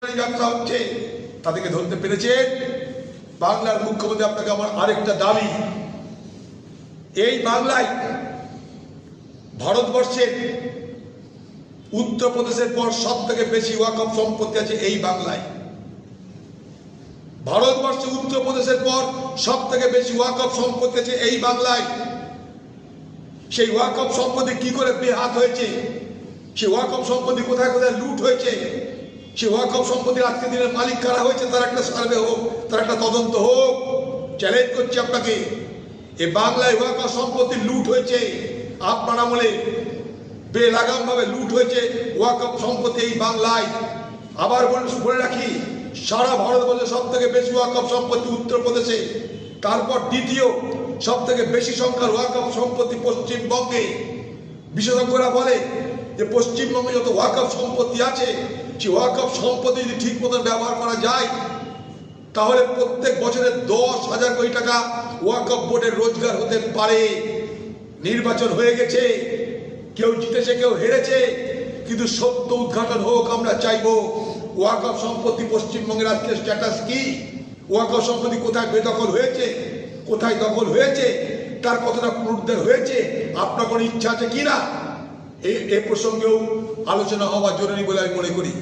যাত্রা হচ্ছে তাদেরকে ধরতে পেরেছেন। বাংলার মুখ্যমন্ত্রী, আপনাকে আমার আরেকটা দাবি, এই বাংলায় ভারতবর্ষের উত্তরপ্রদেশের পর সব থেকে বেশি ওয়াকফ সম্পত্তি আছে এই বাংলায়। ভারতবর্ষে উত্তরপ্রদেশের পর সব থেকে বেশি ওয়াকফ সম্পত্তি আছে এই বাংলায়। সেই ওয়াকফ সম্পত্তি কি করে বেহাত হয়েছে, সেই ওয়াকফ সম্পত্তি কোথায় কোথায় লুট হয়েছে, সেই ওয়াকফ সম্পত্তির আজকের দিনের মালিক কারা হয়েছে তার একটা সার্ভে হোক, তার একটা তদন্ত হোক। চ্যালেঞ্জ করছি আপনাকে, এ বাংলায় ওয়াকফ সম্পত্তি লুট হয়েছে, আপনার আমলে বেলাগাম ভাবে লুট হয়েছে ওয়াকফ সম্পত্তি এই বাংলায়। আবার বলে রাখি, সারা ভারতবর্ষে সব থেকে বেশি ওয়াকফ সম্পত্তি উত্তরপ্রদেশে, তারপর দ্বিতীয় সব থেকে বেশি সংখ্যার ওয়াকফ সম্পত্তি পশ্চিমবঙ্গে। বিশেষজ্ঞরা বলে যে পশ্চিমবঙ্গে যত ওয়াকফ সম্পত্তি আছে, সেই ওয়াকফ সম্পত্তি যদি ঠিক মতো ব্যবহার করা যায় তাহলে প্রত্যেক বছরে 10,000 কোটি টাকা ওয়াকফ বোর্ডের রোজগার হতে পারে। নির্বাচন হয়ে গেছে, কেউ জিতেছে কেউ হেরেছে, কিন্তু সত্য উদ্ঘাটন হোক আমরা চাইবো। ওয়াকফ সম্পত্তি পশ্চিমবঙ্গের আজকের স্ট্যাটাস কি, ওয়াকফ সম্পত্তি কোথায় বেদখল হয়েছে, কোথায় দখল হয়েছে, তার কতটা পুনরুদ্ধার হয়েছে, আপনার কোনো ইচ্ছা আছে কিনা, এ প্রসঙ্গেও আলোচনা হওয়া জরুরি বলে আমি মনে করি।